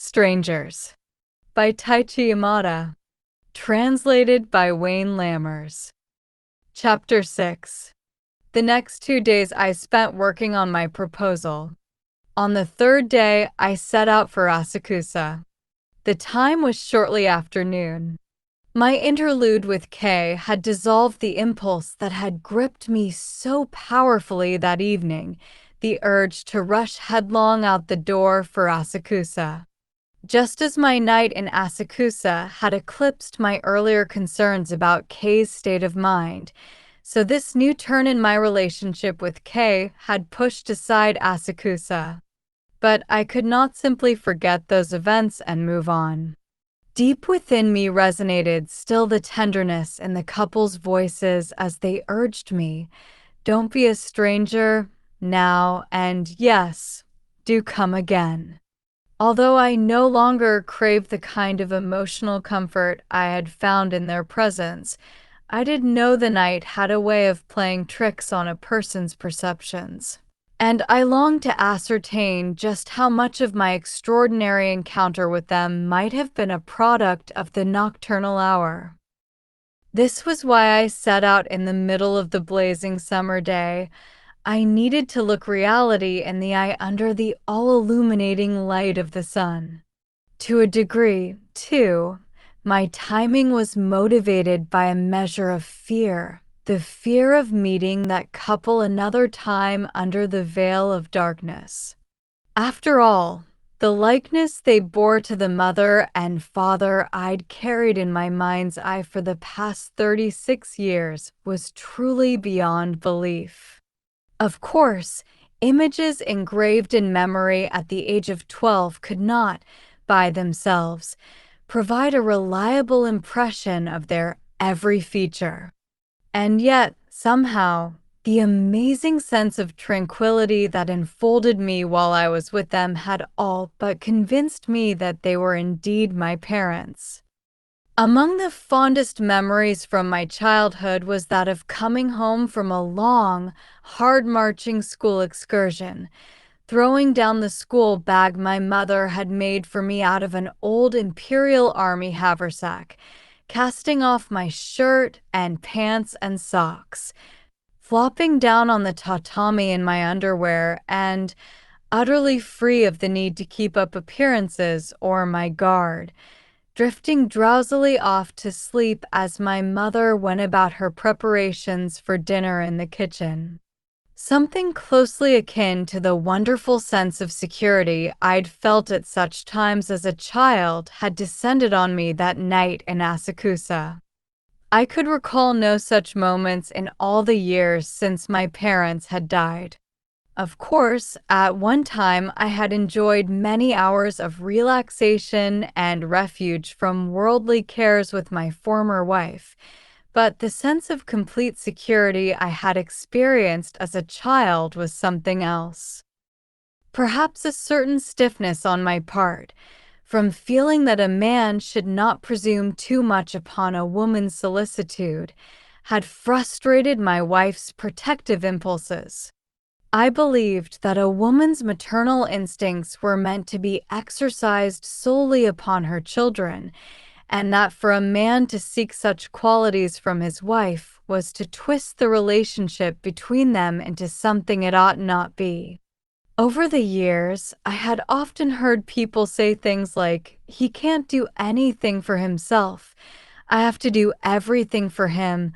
Strangers by Taichi Yamada. Translated by Wayne Lammers. Chapter 6. The next 2 days I spent working on my proposal. On the third day, I set out for Asakusa. The time was shortly after noon. My interlude with Kay had dissolved the impulse that had gripped me so powerfully that evening, the urge to rush headlong out the door for Asakusa. Just as my night in Asakusa had eclipsed my earlier concerns about Kay's state of mind, so this new turn in my relationship with Kay had pushed aside Asakusa. But I could not simply forget those events and move on. Deep within me resonated still the tenderness in the couple's voices as they urged me, "Don't be a stranger now, and yes, do come again." Although I no longer craved the kind of emotional comfort I had found in their presence, I did know the night had a way of playing tricks on a person's perceptions. And I longed to ascertain just how much of my extraordinary encounter with them might have been a product of the nocturnal hour. This was why I set out in the middle of the blazing summer day. I needed to look reality in the eye under the all-illuminating light of the sun. To a degree, too, my timing was motivated by a measure of fear, the fear of meeting that couple another time under the veil of darkness. After all, the likeness they bore to the mother and father I'd carried in my mind's eye for the past 36 years was truly beyond belief. Of course, images engraved in memory at the age of 12 could not, by themselves, provide a reliable impression of their every feature. And yet, somehow, the amazing sense of tranquility that enfolded me while I was with them had all but convinced me that they were indeed my parents. Among the fondest memories from my childhood was that of coming home from a long, hard-marching school excursion, throwing down the school bag my mother had made for me out of an old Imperial Army haversack, casting off my shirt and pants and socks, flopping down on the tatami in my underwear, and, utterly free of the need to keep up appearances or my guard, drifting drowsily off to sleep as my mother went about her preparations for dinner in the kitchen. Something closely akin to the wonderful sense of security I'd felt at such times as a child had descended on me that night in Asakusa. I could recall no such moments in all the years since my parents had died. Of course, at one time I had enjoyed many hours of relaxation and refuge from worldly cares with my former wife, but the sense of complete security I had experienced as a child was something else. Perhaps a certain stiffness on my part, from feeling that a man should not presume too much upon a woman's solicitude, had frustrated my wife's protective impulses. I believed that a woman's maternal instincts were meant to be exercised solely upon her children, and that for a man to seek such qualities from his wife was to twist the relationship between them into something it ought not be. Over the years, I had often heard people say things like, "He can't do anything for himself. I have to do everything for him,"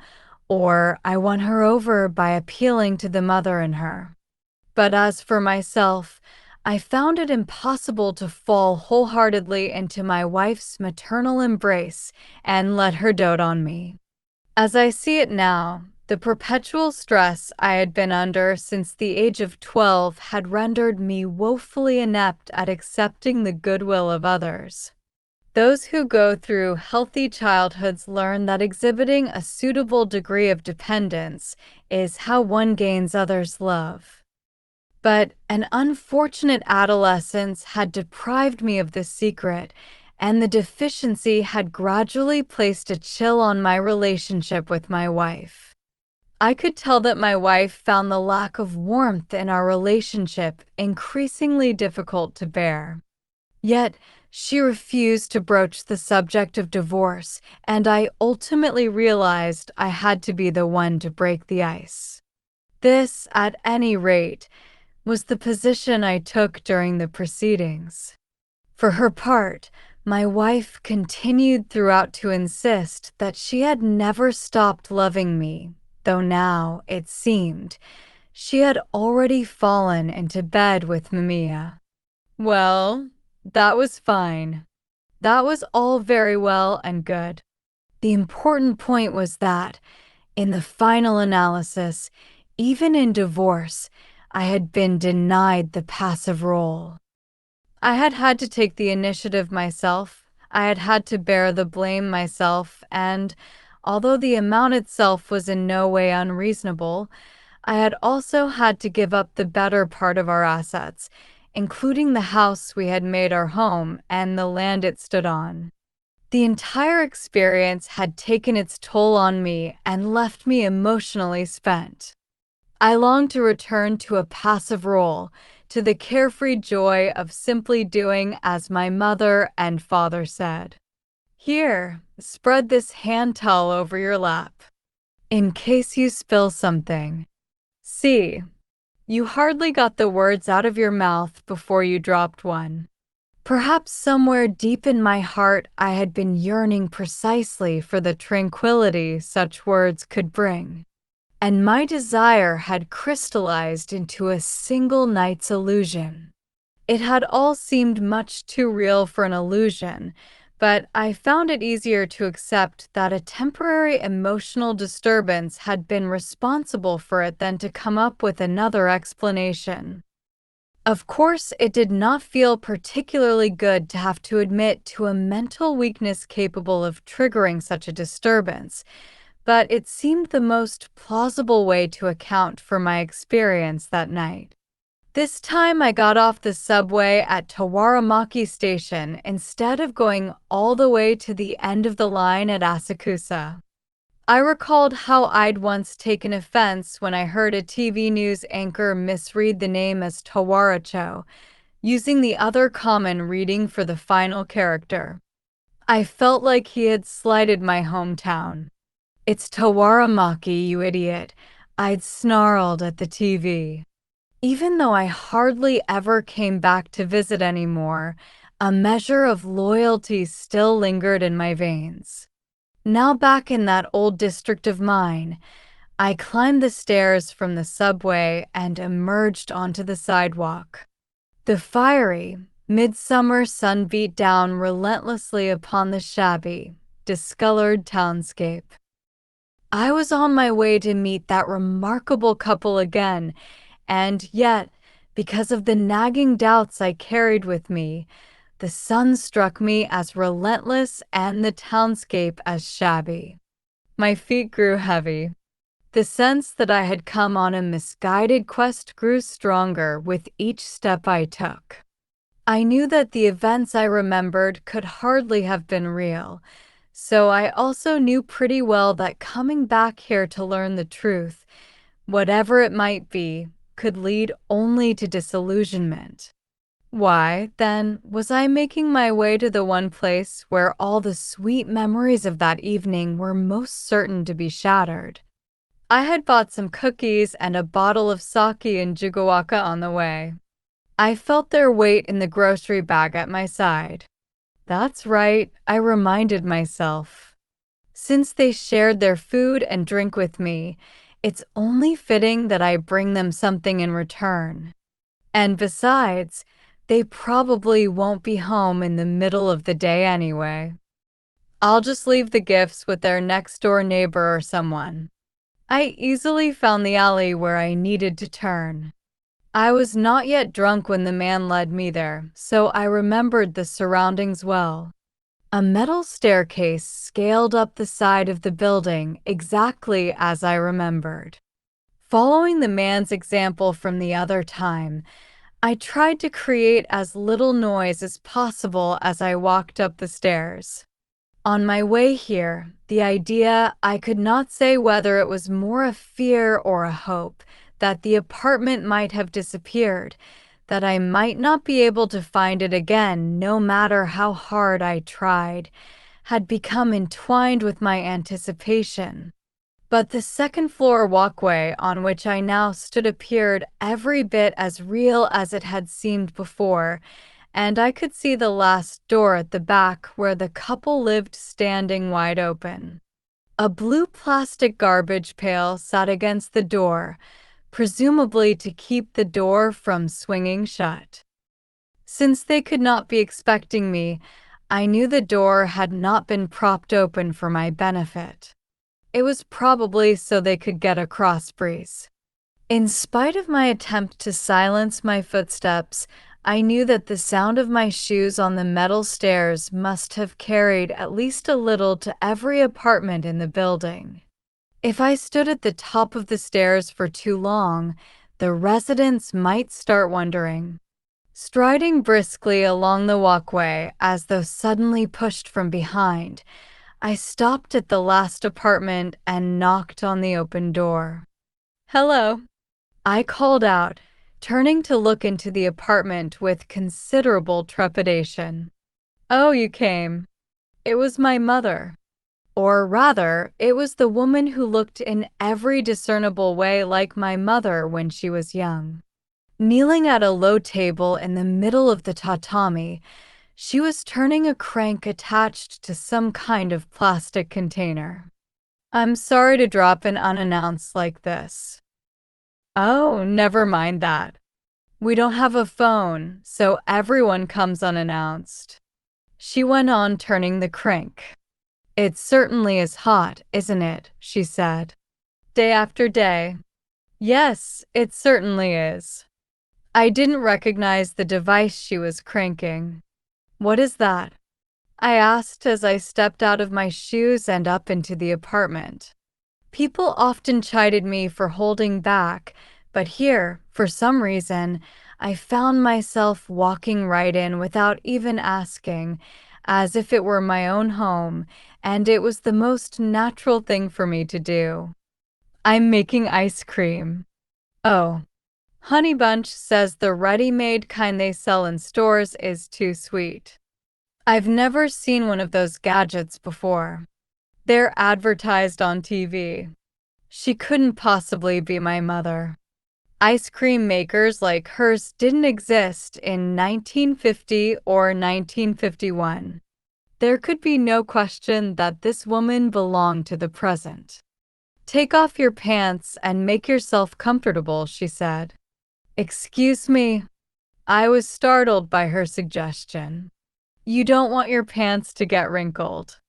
or "I won her over by appealing to the mother in her." But as for myself, I found it impossible to fall wholeheartedly into my wife's maternal embrace and let her dote on me. As I see it now, the perpetual stress I had been under since the age of 12 had rendered me woefully inept at accepting the goodwill of others. Those who go through healthy childhoods learn that exhibiting a suitable degree of dependence is how one gains others' love. But an unfortunate adolescence had deprived me of this secret, and the deficiency had gradually placed a chill on my relationship with my wife. I could tell that my wife found the lack of warmth in our relationship increasingly difficult to bear. Yet, she refused to broach the subject of divorce, and I ultimately realized I had to be the one to break the ice. This, at any rate, was the position I took during the proceedings. For her part, my wife continued throughout to insist that she had never stopped loving me, though now, it seemed, she had already fallen into bed with Mamiya. Well, that was fine. That was all very well and good. The important point was that, in the final analysis, even in divorce, I had been denied the passive role. I had had to take the initiative myself. I had had to bear the blame myself, and although the amount itself was in no way unreasonable, I had also had to give up the better part of our assets, including the house we had made our home and the land it stood on. The entire experience had taken its toll on me and left me emotionally spent. I longed to return to a passive role, to the carefree joy of simply doing as my mother and father said. Here, spread this hand towel over your lap, in case you spill something. See, you hardly got the words out of your mouth before you dropped one. Perhaps somewhere deep in my heart I had been yearning precisely for the tranquility such words could bring. And my desire had crystallized into a single night's illusion. It had all seemed much too real for an illusion, but I found it easier to accept that a temporary emotional disturbance had been responsible for it than to come up with another explanation. Of course, it did not feel particularly good to have to admit to a mental weakness capable of triggering such a disturbance, but it seemed the most plausible way to account for my experience that night. This time I got off the subway at Tawaramaki Station instead of going all the way to the end of the line at Asakusa. I recalled how I'd once taken offense when I heard a TV news anchor misread the name as Tawaracho, using the other common reading for the final character. I felt like he had slighted my hometown. "It's Tawaramaki, you idiot," I'd snarled at the TV. Even though I hardly ever came back to visit anymore, a measure of loyalty still lingered in my veins. Now back in that old district of mine, I climbed the stairs from the subway and emerged onto the sidewalk. The fiery, midsummer sun beat down relentlessly upon the shabby, discolored townscape. I was on my way to meet that remarkable couple again, and yet, because of the nagging doubts I carried with me, the sun struck me as relentless and the townscape as shabby. My feet grew heavy. The sense that I had come on a misguided quest grew stronger with each step I took. I knew that the events I remembered could hardly have been real, so I also knew pretty well that coming back here to learn the truth, whatever it might be, could lead only to disillusionment. Why, then, was I making my way to the one place where all the sweet memories of that evening were most certain to be shattered? I had bought some cookies and a bottle of sake in Jigawaka on the way. I felt their weight in the grocery bag at my side. That's right, I reminded myself. Since they shared their food and drink with me, it's only fitting that I bring them something in return. And besides, they probably won't be home in the middle of the day anyway. I'll just leave the gifts with their next-door neighbor or someone. I easily found the alley where I needed to turn. I was not yet drunk when the man led me there, so I remembered the surroundings well. A metal staircase scaled up the side of the building exactly as I remembered. Following the man's example from the other time, I tried to create as little noise as possible as I walked up the stairs. On my way here, the idea, I could not say whether it was more a fear or a hope, that the apartment might have disappeared, that I might not be able to find it again no matter how hard I tried, had become entwined with my anticipation. But the second-floor walkway on which I now stood appeared every bit as real as it had seemed before, and I could see the last door at the back where the couple lived standing wide open. A blue plastic garbage pail sat against the door, presumably to keep the door from swinging shut. Since they could not be expecting me, I knew the door had not been propped open for my benefit. It was probably so they could get a cross breeze. In spite of my attempt to silence my footsteps, I knew that the sound of my shoes on the metal stairs must have carried at least a little to every apartment in the building. If I stood at the top of the stairs for too long, the residents might start wondering. Striding briskly along the walkway as though suddenly pushed from behind, I stopped at the last apartment and knocked on the open door. "Hello," I called out, turning to look into the apartment with considerable trepidation. "Oh, you came." It was my mother. Or rather, it was the woman who looked in every discernible way like my mother when she was young. Kneeling at a low table in the middle of the tatami, she was turning a crank attached to some kind of plastic container. "I'm sorry to drop in unannounced like this." "Oh, never mind that. We don't have a phone, so everyone comes unannounced." She went on turning the crank. "It certainly is hot, isn't it?" she said. "Day after day." "Yes, it certainly is." I didn't recognize the device she was cranking. "What is that?" I asked as I stepped out of my shoes and up into the apartment. People often chided me for holding back, but here, for some reason, I found myself walking right in without even asking, as if it were my own home, and it was the most natural thing for me to do. "I'm making ice cream." "Oh." Honey Bunch says the ready-made kind they sell in stores is too sweet. I've never seen one of those gadgets before. They're advertised on TV. She couldn't possibly be my mother. Ice cream makers like hers didn't exist in 1950 or 1951. There could be no question that this woman belonged to the present. "Take off your pants and make yourself comfortable," she said. "Excuse me." I was startled by her suggestion. "You don't want your pants to get wrinkled."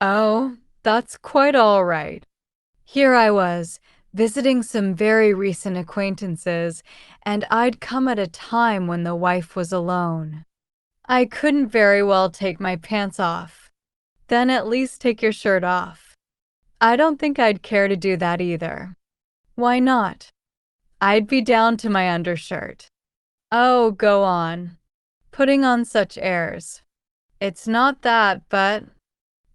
"Oh, that's quite all right." Here I was, visiting some very recent acquaintances, and I'd come at a time when the wife was alone. I couldn't very well take my pants off. "Then at least take your shirt off." I don't think I'd care to do that either. "Why not?" "I'd be down to my undershirt." "Oh, go on. Putting on such airs." "It's not that, but—"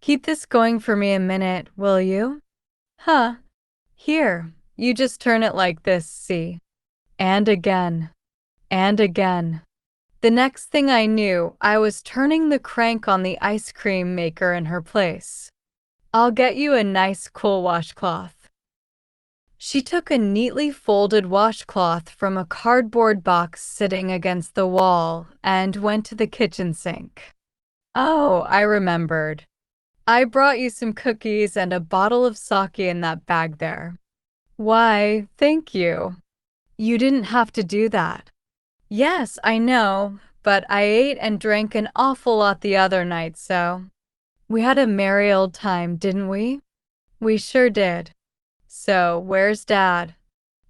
"Keep this going for me a minute, will you?" "Huh. Here, you just turn it like this, see?" And again. And again. The next thing I knew, I was turning the crank on the ice cream maker in her place. "I'll get you a nice cool washcloth." She took a neatly folded washcloth from a cardboard box sitting against the wall and went to the kitchen sink. "Oh, I remembered. I brought you some cookies and a bottle of sake in that bag there." "Why, thank you. You didn't have to do that." "Yes, I know, but I ate and drank an awful lot the other night, so—" "We had a merry old time, didn't we?" "We sure did. So, where's Dad?"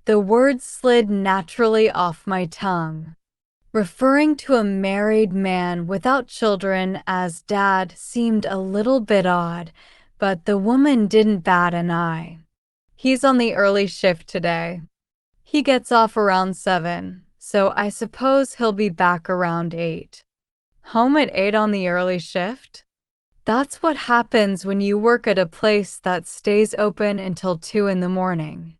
The words slid naturally off my tongue. Referring to a married man without children as Dad seemed a little bit odd, but the woman didn't bat an eye. "He's on the early shift today. He gets off around 7, so I suppose he'll be back around 8. "Home at 8 on the early shift?" That's what happens when you work at a place that stays open until 2 in the morning.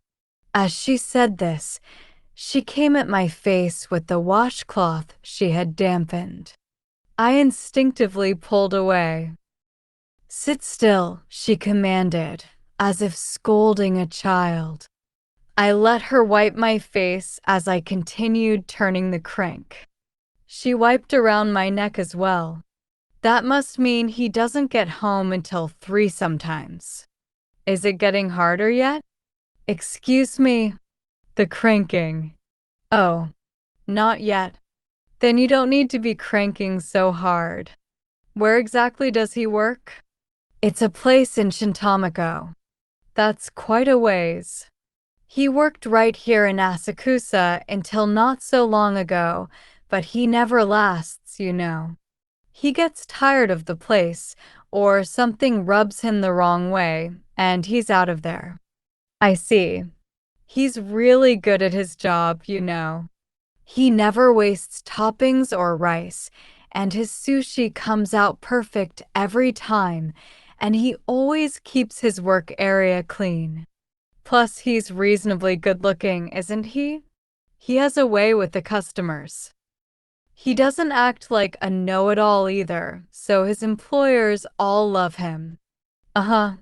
As she said this, She came at my face with the washcloth she had dampened. I instinctively pulled away. "Sit still," she commanded, as if scolding a child. I let her wipe my face as I continued turning the crank. She wiped around my neck as well. That must mean he doesn't get home until 3 sometimes. Is it getting harder yet? Excuse me. The cranking. Oh, not yet. Then you don't need to be cranking so hard. Where exactly does he work? It's a place in Shintamiko. That's quite a ways. He worked right here in Asakusa until not so long ago, but he never lasts, you know. He gets tired of the place, or something rubs him the wrong way, and he's out of there. I see. He's really good at his job, you know. He never wastes toppings or rice, and his sushi comes out perfect every time, and he always keeps his work area clean. Plus, he's reasonably good looking, isn't he? He has a way with the customers. He doesn't act like a know-it-all either, so his employers all love him. Uh-huh.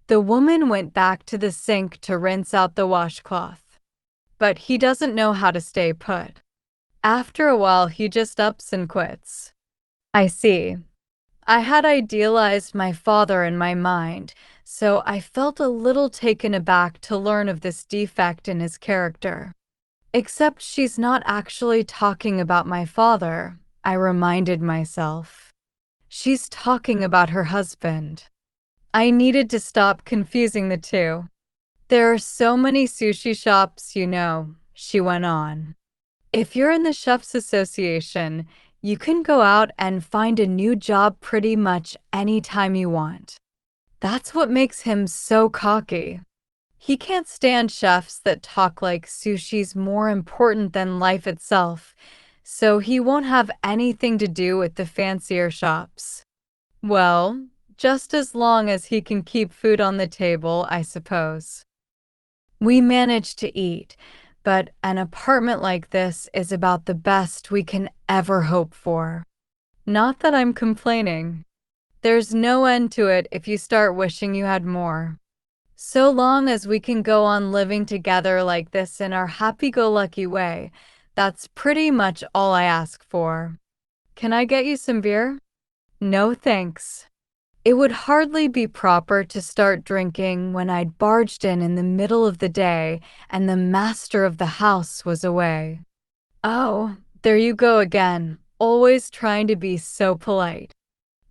The woman went back to the sink to rinse out the washcloth. But he doesn't know how to stay put. After a while, he just ups and quits. I see. I had idealized my father in my mind, so I felt a little taken aback to learn of this defect in his character. Except she's not actually talking about my father, I reminded myself. She's talking about her husband. I needed to stop confusing the two. There are so many sushi shops, you know, she went on. If you're in the Chefs Association, you can go out and find a new job pretty much any time you want. That's what makes him so cocky. He can't stand chefs that talk like sushi's more important than life itself, so he won't have anything to do with the fancier shops. Well, just as long as he can keep food on the table, I suppose. We managed to eat, but an apartment like this is about the best we can ever hope for. Not that I'm complaining. There's no end to it if you start wishing you had more. So long as we can go on living together like this in our happy-go-lucky way, that's pretty much all I ask for. Can I get you some beer? No thanks. It would hardly be proper to start drinking when I'd barged in the middle of the day and the master of the house was away. Oh, there you go again, always trying to be so polite.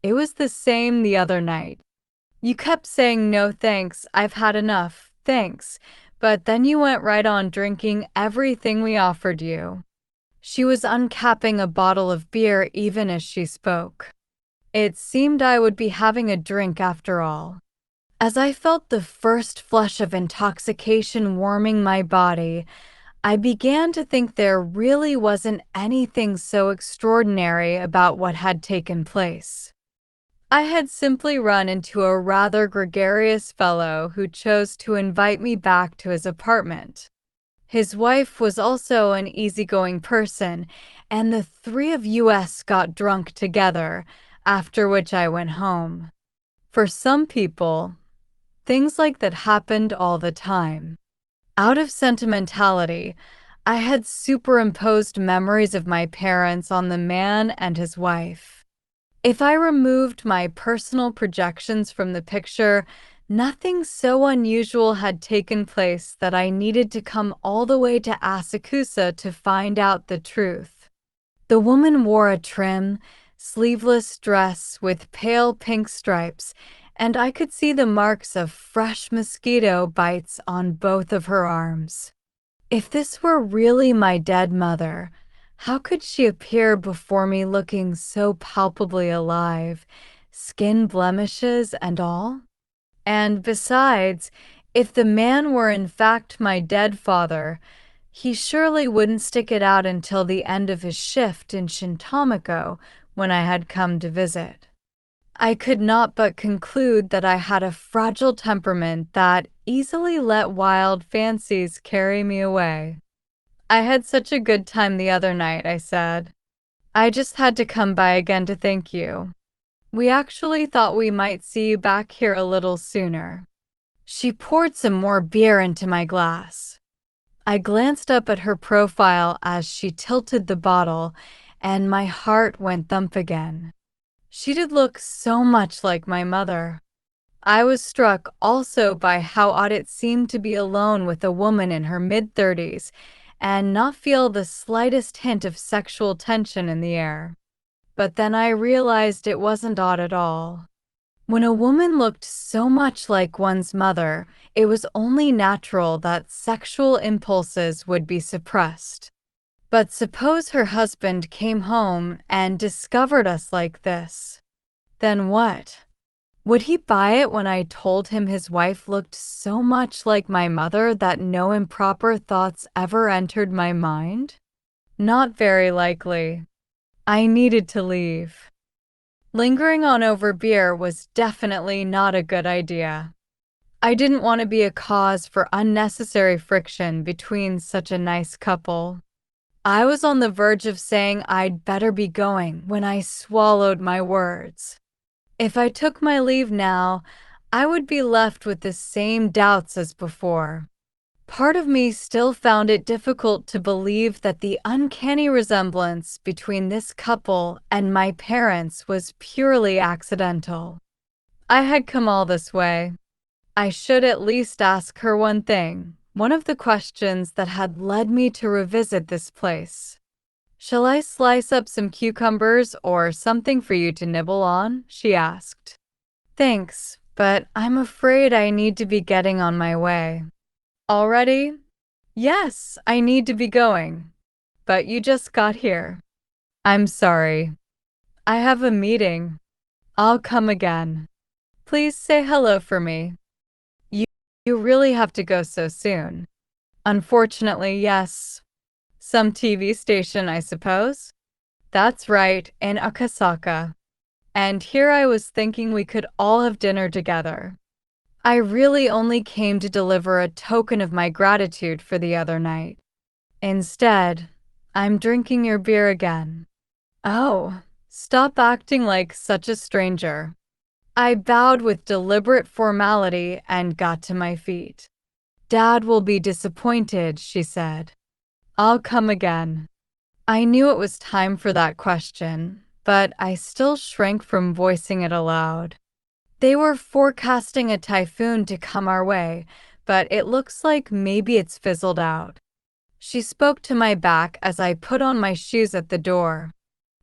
It was the same the other night. You kept saying no thanks, I've had enough, thanks, but then you went right on drinking everything we offered you. She was uncapping a bottle of beer even as she spoke. It seemed I would be having a drink after all. As I felt the first flush of intoxication warming my body, I began to think there really wasn't anything so extraordinary about what had taken place. I had simply run into a rather gregarious fellow who chose to invite me back to his apartment. His wife was also an easygoing person, and the three of us got drunk together, after which I went home. For some people, things like that happened all the time. Out of sentimentality, I had superimposed memories of my parents on the man and his wife. If I removed my personal projections from the picture, nothing so unusual had taken place that I needed to come all the way to Asakusa to find out the truth. The woman wore a trim, sleeveless dress with pale pink stripes, and I could see the marks of fresh mosquito bites on both of her arms. If this were really my dead mother, how could she appear before me looking so palpably alive, skin blemishes and all? And besides, if the man were in fact my dead father, he surely wouldn't stick it out until the end of his shift in Shintamiko when I had come to visit. I could not but conclude that I had a fragile temperament that easily let wild fancies carry me away. I had such a good time the other night, I said. I just had to come by again to thank you. We actually thought we might see you back here a little sooner. She poured some more beer into my glass. I glanced up at her profile as she tilted the bottle, and my heart went thump again. She did look so much like my mother. I was struck also by how odd it seemed to be alone with a woman in her mid-30s and not feel the slightest hint of sexual tension in the air. But then I realized it wasn't odd at all. When a woman looked so much like one's mother, it was only natural that sexual impulses would be suppressed. But suppose her husband came home and discovered us like this. Then what? Would he buy it when I told him his wife looked so much like my mother that no improper thoughts ever entered my mind? Not very likely. I needed to leave. Lingering on over beer was definitely not a good idea. I didn't want to be a cause for unnecessary friction between such a nice couple. I was on the verge of saying I'd better be going when I swallowed my words. If I took my leave now, I would be left with the same doubts as before. Part of me still found it difficult to believe that the uncanny resemblance between this couple and my parents was purely accidental. I had come all this way. I should at least ask her one thing, one of the questions that had led me to revisit this place. "Shall I slice up some cucumbers or something for you to nibble on?" she asked. "Thanks, but I'm afraid I need to be getting on my way." "Already?" "Yes, I need to be going. But you just got here." "I'm sorry. I have a meeting. I'll come again. Please say hello for me." You, you really have to go so soon?" "Unfortunately, yes. Some TV station, I suppose?" "That's right, in Akasaka. And here I was thinking we could all have dinner together. I really only came to deliver a token of my gratitude for the other night. Instead, I'm drinking your beer again." "Oh, stop acting like such a stranger." I bowed with deliberate formality and got to my feet. "Dad will be disappointed," she said. "I'll come again." I knew it was time for that question, but I still shrank from voicing it aloud. They were forecasting a typhoon to come our way, but it looks like maybe it's fizzled out. She spoke to my back as I put on my shoes at the door.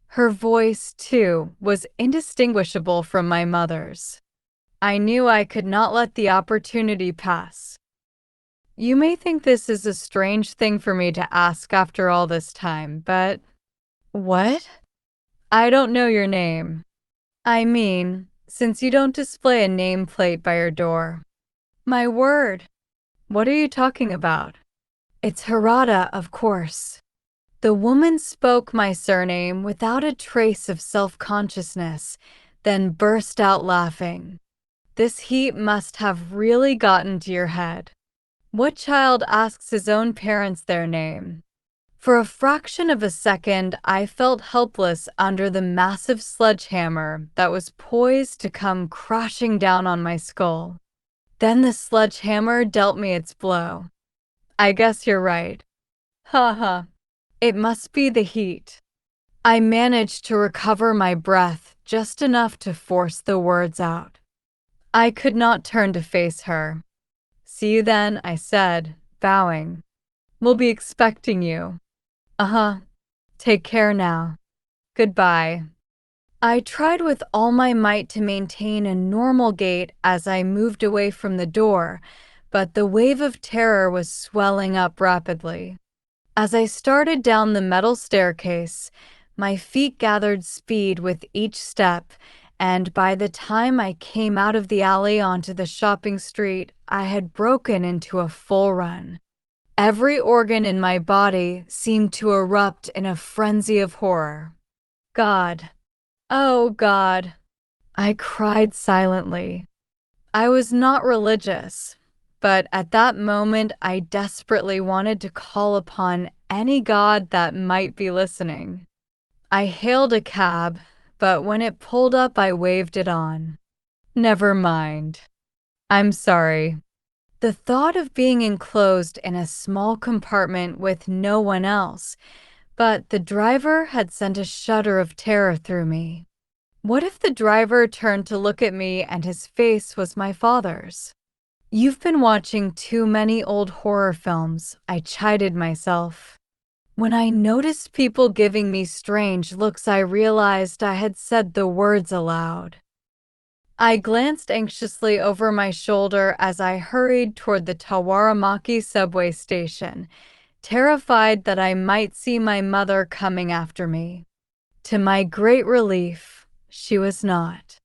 Her voice, too, was indistinguishable from my mother's. I knew I could not let the opportunity pass. "You may think this is a strange thing for me to ask after all this time, but—" "What?" "I don't know your name. I mean, since you don't display a nameplate by your door." "My word. What are you talking about?" "It's Harada, of course." The woman spoke my surname without a trace of self-consciousness, then burst out laughing. "This heat must have really gotten to your head. What child asks his own parents their name?" For a fraction of a second, I felt helpless under the massive sledgehammer that was poised to come crashing down on my skull. Then the sledgehammer dealt me its blow. "I guess you're right." "Ha ha. It must be the heat." I managed to recover my breath just enough to force the words out. I could not turn to face her. "See you then," I said, bowing. "We'll be expecting you." "Uh-huh. Take care now. Goodbye." I tried with all my might to maintain a normal gait as I moved away from the door, but the wave of terror was swelling up rapidly. As I started down the metal staircase, my feet gathered speed with each step, and by the time I came out of the alley onto the shopping street, I had broken into a full run. Every organ in my body seemed to erupt in a frenzy of horror. "God. Oh, God." I cried silently. I was not religious, but at that moment I desperately wanted to call upon any god that might be listening. I hailed a cab, but when it pulled up, I waved it on. Never mind. I'm sorry. The thought of being enclosed in a small compartment with no one else, but the driver had sent a shudder of terror through me. What if the driver turned to look at me and his face was my father's? You've been watching too many old horror films, I chided myself. When I noticed people giving me strange looks, I realized I had said the words aloud. I glanced anxiously over my shoulder as I hurried toward the Tawaramaki subway station, terrified that I might see my mother coming after me. To my great relief, she was not.